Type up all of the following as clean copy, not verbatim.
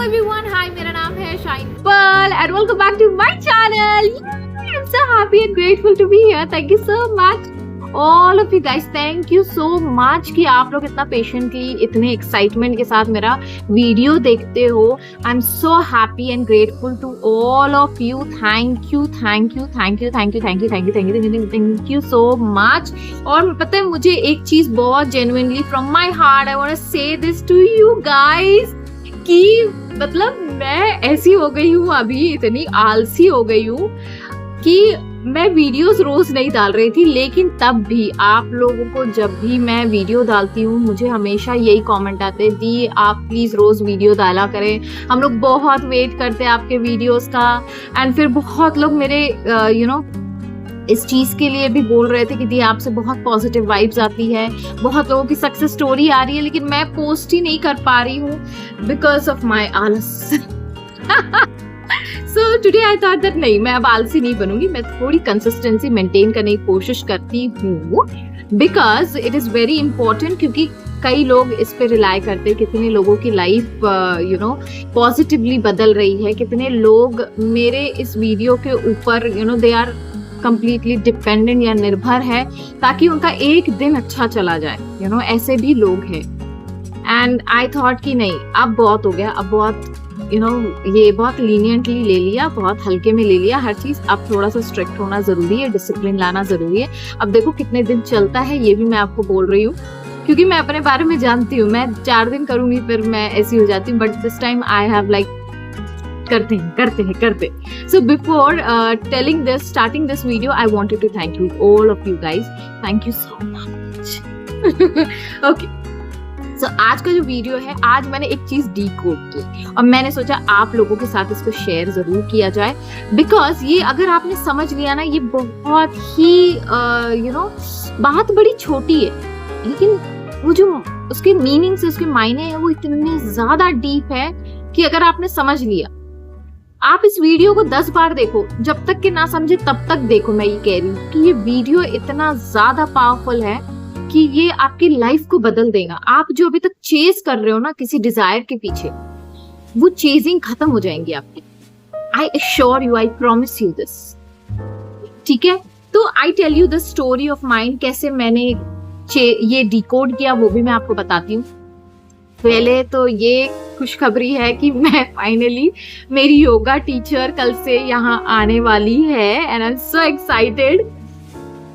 everyone, hi, मेरा नाम है Shine Pearl and welcome back to my channel. I'm so happy and grateful to be here. Thank you so much all of you guys. Thank you so much कि आप लोग इतना patiently, इतने excitement के साथ मेरा वीडियो देखते हो. I'm so happy and grateful to all of you. Thank you, thank you, thank you, thank you, thank you, thank you, thank you, thank you, thank you so much. और पता है मुझे एक चीज बहुत genuinely from my heart I want to say this to you guys कि मतलब मैं ऐसी हो गई हूँ अभी, इतनी आलसी हो गई हूँ कि मैं वीडियोस रोज नहीं डाल रही थी, लेकिन तब भी आप लोगों को जब भी मैं वीडियो डालती हूँ मुझे हमेशा यही कमेंट आते हैं, दी आप प्लीज रोज वीडियो डाला करें, हम लोग बहुत वेट करते हैं आपके वीडियोस का. एंड फिर बहुत लोग मेरे इस चीज के लिए भी बोल रहे थे कि दी आपसे बहुत पॉजिटिव वाइब्स आती है, बहुत लोगों की सक्सेस स्टोरी आ रही है, लेकिन मैं पोस्ट ही नहीं कर पा रही हूँ बिकॉज ऑफ माई आलस. So today I thought that नहीं, मैं अब आलसी नहीं बनूंगी, मैं थोड़ी कंसिस्टेंसी मेंटेन करने की कोशिश करती हूँ because it is very important. क्योंकि कई लोग इस पे रिलाई करते हैं, कितने लोगों की लाइफ पॉजिटिवली बदल रही है, कितने लोग मेरे इस वीडियो के ऊपर दे आर कंप्लीटली डिपेंडेंट या निर्भर है ताकि उनका एक दिन अच्छा चला जाए. ऐसे भी लोग हैं. एंड आई थॉट कि नहीं, अब बहुत हो गया, अब बहुत ये बहुत लीनियंटली ले लिया, बहुत हल्के में ले लिया हर चीज. अब थोड़ा सा स्ट्रिक्ट होना जरूरी है, डिसिप्लिन लाना जरूरी है. अब देखो कितने दिन चलता है ये भी मैं आपको बोल रही हूँ, क्योंकि मैं अपने बारे में जानती हूँ. मैं 4 दिन करूंगी फिर मैं ऐसी हो जाती हूँ, but this time I have like करते. So before starting this video, I wanted to thank you, all of you guys. Thank you so much. Okay. So आज का जो वीडियो है, आज मैंने एक चीज डीकोड की और मैंने सोचा आप लोगों के साथ इसको शेयर जरूर किया जाए, बिकॉज ये अगर आपने समझ लिया ना, ये बहुत ही बात बड़ी छोटी है, लेकिन वो जो उसके मीनिंग से उसके मायने हैं वो इतने ज्यादा डीप है कि अगर आपने समझ लिया, आप इस वीडियो को 10 बार देखो, जब तक कि ना समझे तब तक देखो. मैं ये कह रही हूँ कि ये वीडियो इतना ज्यादा पावरफुल है कि ये आपकी लाइफ को बदल देगा. आप जो अभी तक चेज कर रहे हो ना किसी डिजायर के पीछे, वो चेजिंग खत्म हो जाएंगी आपकी. I assure you, I promise you this. ठीक है, तो I tell you the story of mind. कैसे मैंने ये डिकोड किया वो भी मैं आपको बताती हूँ. पहले तो ये खुशखबरी है कि मैं फाइनली, मेरी योगा टीचर कल से यहाँ आने वाली है and I am so excited.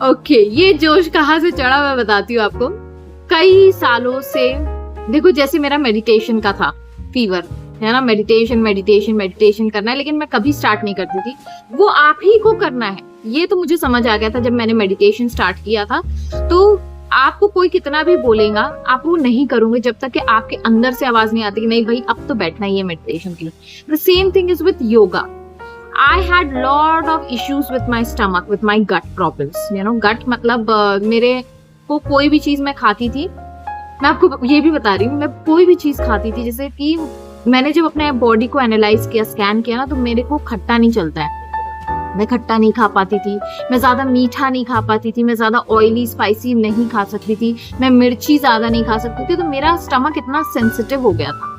Okay, ये जोश कहाँ से चढ़ा मैं बताती हूँ आपको. कई सालों से देखो, जैसे मेरा मेडिटेशन का था फीवर है ना, मेडिटेशन करना है, लेकिन मैं कभी स्टार्ट नहीं करती थी. वो आप ही को करना है, ये तो मुझे समझ आ गया था जब मैंने मेडिटेशन स्टार्ट किया था. तो आपको कोई कितना भी बोलेगा, आप वो नहीं करोगे जब तक कि आपके अंदर से आवाज नहीं आती कि नहीं भाई अब तो बैठना ही है मेडिटेशन के लिए. The same thing is with yoga. I had lot of issues with my stomach, with my gut problems. Gut मतलब मेरे को कोई भी चीज मैं खाती थी, मैं आपको ये भी बता रही हूँ, मैं कोई भी चीज खाती थी, जैसे कि मैंने जब अपने बॉडी को एनालाइज किया, स्कैन किया ना, तो मेरे को खट्टा नहीं चलता है. मैं खट्टा नहीं खा पाती थी, मैं ज्यादा मीठा नहीं खा पाती थी, मैं ज्यादा ऑयली स्पाइसी नहीं खा सकती थी, मैं मिर्ची ज्यादा नहीं खा सकती थी. तो मेरा स्टमक इतना सेंसिटिव हो गया था.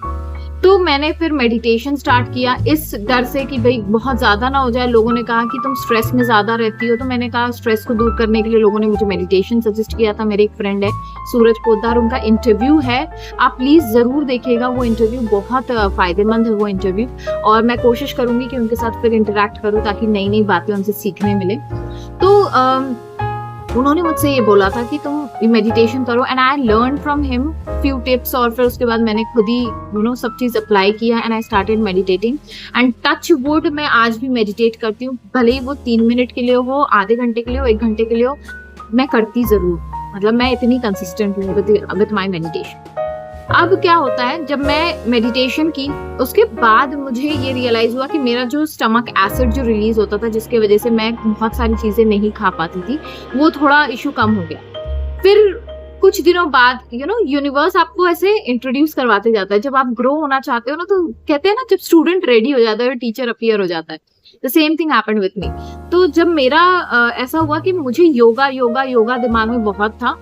तो मैंने फिर मेडिटेशन स्टार्ट किया इस डर से कि भाई बहुत ज्यादा ना हो जाए. लोगों ने कहा कि तुम स्ट्रेस में ज्यादा रहती हो, तो मैंने कहा स्ट्रेस को दूर करने के लिए लोगों ने मुझे मेडिटेशन सजेस्ट किया था. मेरे एक फ्रेंड है सूरज पोद्दार, उनका इंटरव्यू है, आप प्लीज जरूर देखिएगा वो इंटरव्यू, बहुत फायदेमंद है वो इंटरव्यू. और मैं कोशिश करूंगी कि उनके साथ फिर इंटरेक्ट करूं ताकि नई नई बातें उनसे सीखने मिले. तो उन्होंने मुझसे ये बोला था कि तुम मेडिटेशन करो, and I learn from him few tips. और फिर उसके बाद मैंने खुद ही सब चीज अप्लाई किया and I started meditating. And touch wood, मैं आज भी मेडिटेट करती हूँ, भले ही वो 3 मिनट के लिए हो, आधे घंटे के लिए हो, 1 घंटे के लिए हो, मैं करती जरूर. मतलब मैं इतनी कंसिस्टेंट हूँ विद माई मेडिटेशन. अब क्या होता है, जब मैं मेडिटेशन की उसके बाद मुझे ये रियलाइज हुआ कि मेरा जो स्टमक एसिड जो रिलीज होता था, जिसके वजह से मैं बहुत सारी चीजें नहीं खा पाती थी, वो थोड़ा इशू कम हो गया. फिर कुछ दिनों बाद यूनिवर्स आपको ऐसे इंट्रोड्यूस करवाते जाता है. जब आप ग्रो होना चाहते हो ना, तो कहते हैं ना, जब स्टूडेंट रेडी हो जाता है टीचर अपीयर हो जाता है. The same thing happened with me. तो जब मेरा ऐसा हुआ कि मुझे योगा दिमाग में बहुत था,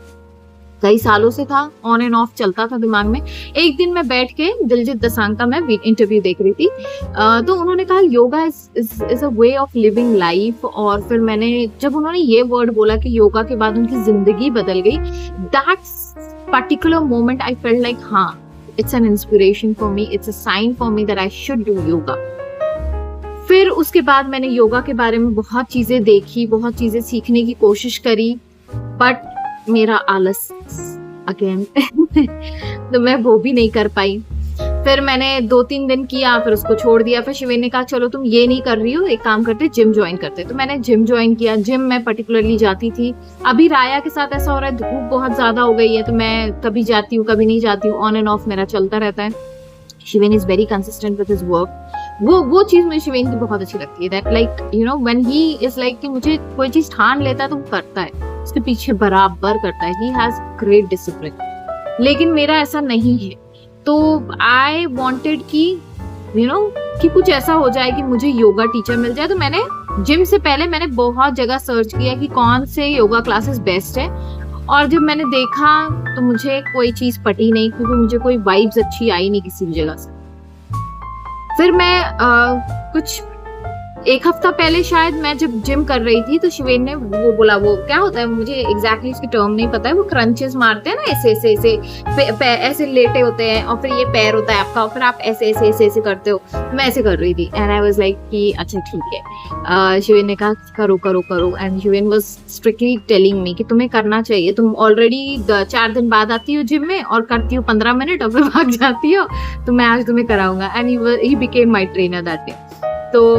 कई सालों से था, ऑन एंड ऑफ चलता था दिमाग में। एक दिन मैं बैठ के दिलजीत दोसांझ का मैं इंटरव्यू देख रही थी, तो उन्होंने कहा yoga is a way of living life, और फिर मैंने जब उन्होंने ये वर्ड बोला कि योगा के बाद उनकी जिंदगी बदल गई, that's particular moment I felt like हाँ, it's an inspiration for me, it's a sign for me that I should do yoga. फिर उसके बाद मैंने योगा के बारे में बहुत चीजें देखी, बहुत चीजें सीखने की कोशिश करी, बट मेरा आलस अगेन तो मैं वो भी नहीं कर पाई। फिर मैंने 2-3 दिन किया, फिर उसको छोड़ दिया। फिर शिवेन ने कहा चलो तुम ये नहीं कर रही हो, एक काम करते जिम ज्वाइन करते। तो मैंने जिम ज्वाइन किया। जिम मैं पर्टिकुलरली जाती थी। अभी राया के साथ ऐसा हो रहा है, धूप बहुत ज्यादा हो गई है, तो मैं कभी जाती हूँ कभी नहीं जाती हूँ, ऑन एंड ऑफ मेरा चलता रहता है। Shiven is very consistent with his work. वो चीज मुझे शिवेन की बहुत अच्छी लगती है, that like you know when he is like कि मुझे कोई चीज ठान लेता है तो वो करता है, उसके पीछे बराबर करता है। He has great discipline. लेकिन मेरा ऐसा नहीं है, तो आई वांटेड कि यू नो कि कुछ ऐसा हो जाए कि मुझे योगा टीचर मिल जाए। तो मैंने जिम से पहले मैंने बहुत जगह सर्च किया कि कौन से योगा क्लासेस बेस्ट है, और जब मैंने देखा तो मुझे कोई चीज पटी नहीं, क्योंकि मुझे कोई वाइब्स अच्छी आई नहीं किसी भी जगह से। फिर मैं कुछ 1 हफ्ता पहले शायद मैं जब जिम कर रही थी, तो शिवेन ने वो बोला, वो क्या होता है मुझे एग्जैक्टली उसकी टर्म नहीं पता है, वो क्रंचेस मारते हैं ना, ऐसे ऐसे ऐसे ऐसे लेटे होते हैं, और फिर ये पैर होता है आपका, और फिर आप ऐसे ऐसे ऐसे ऐसे करते हो। मैं ऐसे कर रही थी, एंड आई वाज लाइक कि अच्छा ठीक है। शिवेन ने कहा करो करो करो, and Shiven was strictly telling me कि तुम्हें करना चाहिए, तुम ऑलरेडी 4 दिन बाद आती हो जिम में और करती हो 15 मिनट और फिर भाग जाती हो, तो मैं आज तुम्हें कराऊंगा। And he became my trainer that day. तो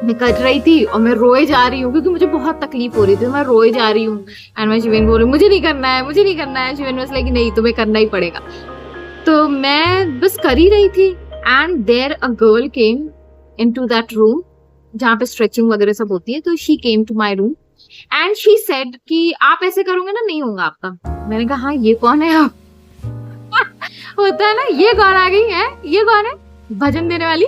मैं कर रही थी और मैं रोए जा रही हूँ, क्योंकि मुझे बहुत तकलीफ हो रही थी, मैं रोए जा रही हूँ। एंड मैं शिवेन बोल रही मुझे नहीं करना है, मुझे नहीं करना है। शिवेन वाज लाइक नहीं तुम्हें करना ही पड़ेगा। तो मैं बस कर ही रही थी, and there a girl came into that room जहाँ पे स्ट्रेचिंग वगैरह सब होती है। तो she came to my room and she said कि आप ऐसे करोगे ना नहीं होगा आपका। मैंने कहा हाँ ये कौन है आप होता है ना, ये कौन आ गई है, ये कौन है भजन देने वाली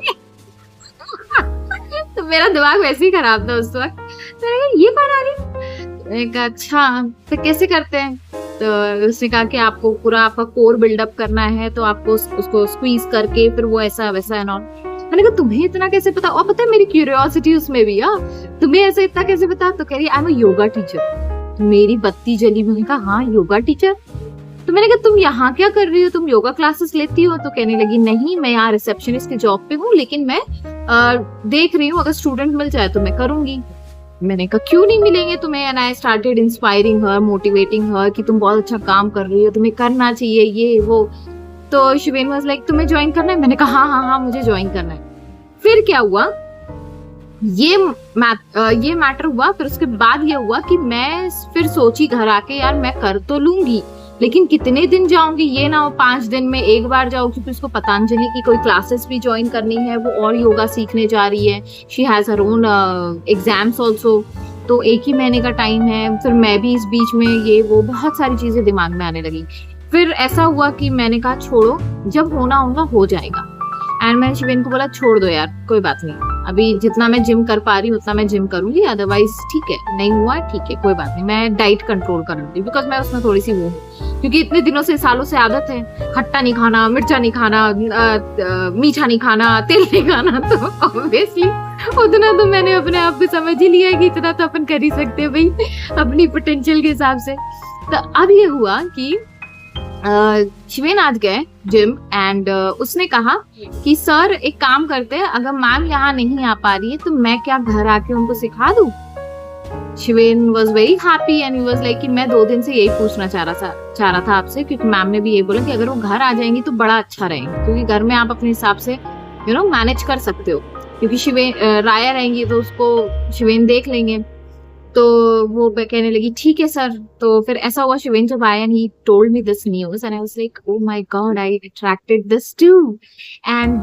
तो मेरा दिमाग वैसे ही खराब था उस वक्त। तो ये कौन आ रही? मैंने कहा अच्छा तो कैसे करते हैं? तो उसने कहा कि आपको पूरा आपका कोर बिल्डअप करना है, तो आपको उसको स्क्वीज करके फिर वो ऐसा वैसा है। मैंने कहा तुम्हें इतना कैसे पता? और पता है मेरी क्यूरियोसिटी उसमें भी, तुम्हें ऐसे इतना कैसे पता? तो कह रही I am a yoga teacher. मेरी बत्ती जली। मैंने कहा हाँ योगा टीचर? तो मैंने कहा तुम यहाँ क्या कर रही हो, तुम योगा क्लासेस लेती हो? तो कहने लगी नहीं मैं यहाँ रिसेप्शनिस्ट के जॉब पे हूँ, लेकिन मैं देख रही हूँ अगर स्टूडेंट मिल जाए तो मैं करूंगी। मैंने कहा क्यों नहीं मिलेंगे तुम्हें? And I started inspiring her, motivating her कि तुम बहुत अच्छा काम कर रही हो, तुम्हें करना चाहिए ये वो। तो शिवेन वाज लाइक तुम्हें ज्वाइन करना है? मैंने कहा हाँ मुझे ज्वाइन करना है। फिर क्या हुआ, ये मैटर हुआ। फिर उसके बाद ये हुआ कि मैं फिर सोची घर आके यार मैं कर तो लूंगी, लेकिन कितने दिन जाऊंगी? ये ना हो 5 दिन में एक बार जाऊं, क्योंकि उसको पतंजलि की कोई क्लासेस भी ज्वाइन करनी है, वो और योगा सीखने जा रही है। She has her own exams also, तो 1 ही महीने का टाइम है। फिर मैं भी इस बीच में ये वो बहुत सारी चीजें दिमाग में आने लगी। फिर ऐसा हुआ कि मैंने कहा छोड़ो, जब होना होगा हो जाएगा। एंड मैंने शिवेन को बोला छोड़ दो यार कोई बात नहीं, अभी जितना मैं जिम कर पा रही हूँ उतना मैं जिम करूंगी, अदरवाइज ठीक है नहीं हुआ ठीक है कोई बात नहीं। मैं डाइट कंट्रोल कर लूंगी, बिकॉज मैं उसमें थोड़ी सी वो हूँ, क्योंकि इतने दिनों से सालों से आदत है खट्टा नहीं खाना, मिर्चा नहीं खाना, मीठा नहीं खाना, तेल नहीं खाना। तो ऑब्वियसली उतना तो मैंने अपने आप को समझ ही लिया कि इतना तो अपन कर ही सकते हैं भाई अपनी पोटेंशियल के हिसाब से। तो अब ये हुआ कि शिवेन आज गए जिम, एंड उसने कहा कि सर एक काम करते हैं, अगर मैम यहाँ नहीं आ पा रही है तो मैं क्या घर आके उनको सिखा दूं? Shiven was very happy and he was like कि मैं 2 दिन से यही पूछना चाह रहा था आपसे, क्योंकि मैम ने भी ये बोला कि अगर वो घर आ जाएंगी तो बड़ा अच्छा रहेगा, क्योंकि घर में आप अपने हिसाब से मैनेज कर सकते हो, क्योंकि शिवेन राया रहेंगी तो उसको शिवेन देख लेंगे। तो वो कहने लगी ठीक है सर। तो फिर ऐसा हुआ शिवेन जब आया and he told me this news and I was like oh my God I attracted this too. And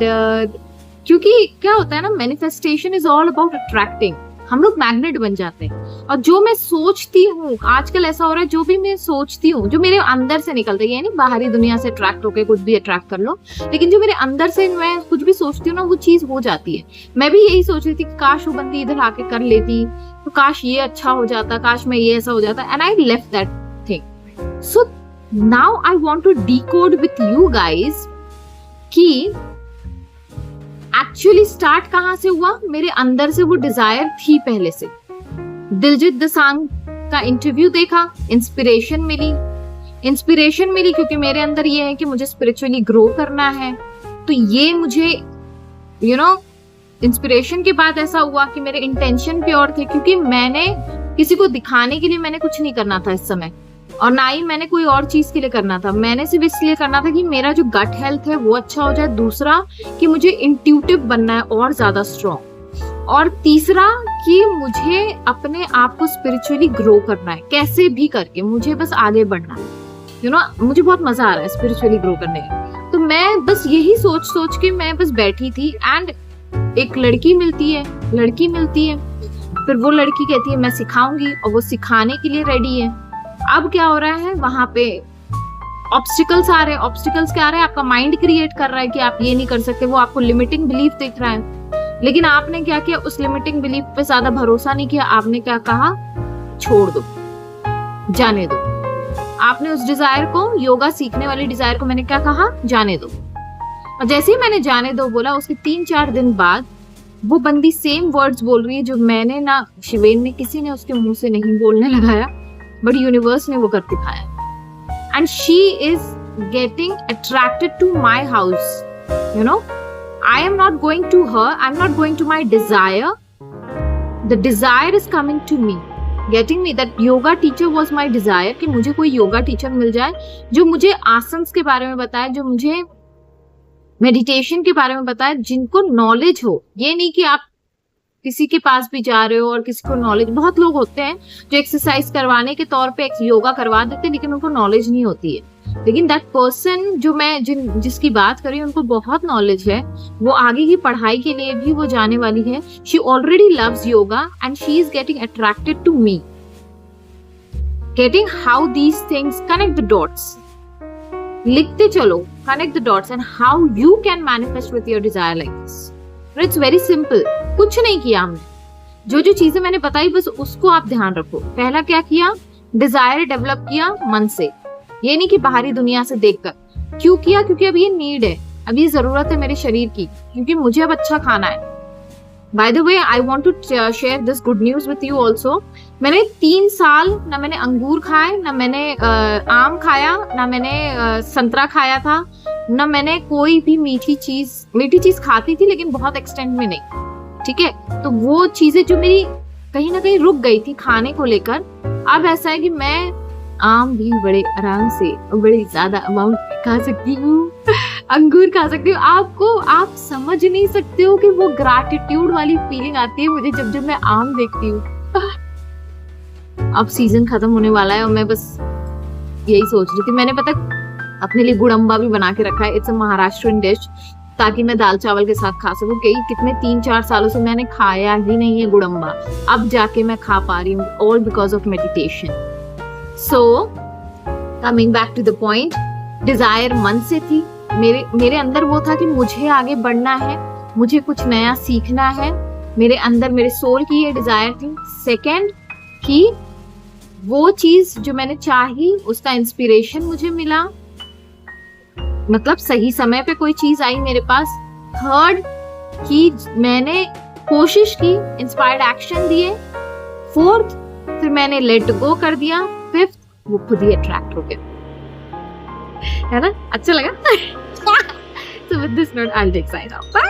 क्योंकि क्या होता है ना, manifestation is all about attracting. हम लोग मैग्नेट बन जाते हैं, और जो मैं सोचती हूँ आजकल ऐसा हो रहा है, जो भी मैं सोचती हूँ जो मेरे अंदर से निकलता है, यानी बाहरी दुनिया से अट्रैक्ट होकर कुछ भी अट्रैक्ट कर लो, लेकिन जो मेरे अंदर से मैं कुछ भी सोचती हूँ ना वो चीज हो जाती है। मैं भी यही सोच रही थी कि काश वो बंदी इधर आके कर लेती, तो काश ये अच्छा हो जाता, काश मैं ये ऐसा हो जाता, and I left that thing. So now I want to decode with you guys कि एक्चुअली स्टार्ट कहां से हुआ। मेरे अंदर से वो डिजायर थी पहले से। दिलजीत दोसांझ का इंटरव्यू देखा, इंस्पिरेशन मिली क्योंकि मेरे अंदर ये है कि मुझे स्पिरिचुअली ग्रो करना है। तो ये मुझे इंस्पिरेशन के बाद ऐसा हुआ कि मेरे इंटेंशन प्योर थे, क्योंकि मैंने किसी को दिखाने के लिए मैंने कुछ नहीं करना था इस समय, और ना ही मैंने कोई और चीज के लिए करना था। मैंने सिर्फ इसलिए करना था कि मेरा जो गट हेल्थ है वो अच्छा हो जाए, दूसरा कि मुझे इंट्यूटिव बनना है और ज्यादा स्ट्रॉन्ग, और तीसरा कि मुझे अपने आप को स्पिरिचुअली ग्रो करना है, कैसे भी करके मुझे बस आगे बढ़ना है। मुझे बहुत मजा आ रहा है स्पिरिचुअली ग्रो करने में। तो मैं बस यही सोच के मैं बस बैठी थी, एंड एक लड़की मिलती है, फिर वो लड़की कहती है मैं सिखाऊंगी, और वो सिखाने के लिए रेडी है। अब क्या हो रहा है, वहां पे ऑब्स्टिकल्स आ रहे हैं। ऑब्स्टिकल्स क्या आ रहे हैं, आपका माइंड क्रिएट कर रहा है कि आप ये नहीं कर सकते, वो आपको लिमिटिंग बिलीफ दिख रहा है। लेकिन आपने क्या किया, उस लिमिटिंग बिलीफ पे ज्यादा भरोसा नहीं किया। आपने क्या कहा, छोड़ दो, जाने दो। आपने उस डिजायर को, योगा सीखने वाली डिजायर को, मैंने क्या कहा, जाने दो। और जैसे ही मैंने जाने दो बोला, उसके 3-4 दिन बाद वो बंदी सेम वर्ड्स बोल रही है जो मैंने ना, शिवेन ने, किसी ने उसके मुंह से नहीं बोलने लगाया, बट यूनिवर्स ने वो कर दिखाया। And she is getting attracted to my house. I am not going to her, I'm not going to my desire. The desire is coming to me. Getting me? That yoga teacher was my desire, कि मुझे कोई yoga teacher मिल जाए जो मुझे आसन्स के बारे में बताए, जो मुझे मेडिटेशन के बारे में बताए, जिनको नॉलेज हो। ये नहीं कि आप किसी के पास भी जा रहे हो और किसी को नॉलेज, बहुत लोग होते हैं जो एक्सरसाइज करवाने के तौर पे योगा करवा देते हैं, लेकिन उनको नॉलेज नहीं होती है। लेकिन दैट पर्सन जो मैं जिसकी बात कर रही हूँ, उनको बहुत नॉलेज है, वो आगे की पढ़ाई के लिए भी वो जाने वाली है। She already loves yoga and she is getting attracted to me, getting how these things connect the dots. लिखते चलो, connect the dots and how you can manifest with your desire like this. It's very simple, कुछ नहीं किया हमने। जो चीजें मैंने बताई बस उसको आप ध्यान रखो। पहला क्या किया, डिजायर डेवलप किया मन से, ये नहीं कि बाहरी दुनिया से देखकर। क्यों किया, क्योंकि अब ये नीड है, अब ये जरूरत है मेरे शरीर की, क्योंकि मुझे अब अच्छा खाना है। By the way, I want to share this good news with you also. मैंने 3 साल ना मैंने अंगूर खाए, ना मैंने आम खाया, ना मैंने संतरा खाया था, ना मैंने कोई भी मीठी चीज खाती थी, लेकिन बहुत एक्सटेंट में नहीं। ठीक है, तो वो चीजें जो मेरी कहीं ना कहीं रुक गई थी खाने को लेकर, अब ऐसा है कि मैं आम भी बड़े आराम से और बड़े ज्यादा अमाउंट खा सकती हूँ, अंगूर खा सकती हूँ। आप समझ नहीं सकते हो कि वो ग्रैटिट्यूड वाली फीलिंग आती है मुझे जब मैं आम देखती हूँ। अब सीजन खत्म होने वाला है और मैं बस यही सोच रही थी। मैंने पता अपने लिए गुड़म्बा भी बना के रखा है। इट्स अ महाराष्ट्रियन डिश, ताकि मैं दाल चावल के साथ खा सकूं। कितने 3-4 सालों से मैंने खाया ही नहीं है गुड़म्बा, अब जाके मैं खा पा रही हूँ, all because of meditation. So, coming back to the point, desire मन से थी। मेरे अंदर वो था कि मुझे आगे बढ़ना है, मुझे कुछ नया सीखना है। मेरे अंदर मेरे सोल की ये डिजायर थी। सेकंड कि वो चीज जो मैंने चाही उसका इंस्पिरेशन मुझे मिला, मतलब सही समय पे कोई चीज आई मेरे पास। थर्ड कि मैंने कोशिश की, इंस्पायर्ड एक्शन दिए। फोर्थ फिर मैंने लेट गो कर दिया। फिफ्थ वो खुद ही अट्रैक्ट हो गया, है ना? अच्छा लगा? So with this note, I'll take sign off. Bye.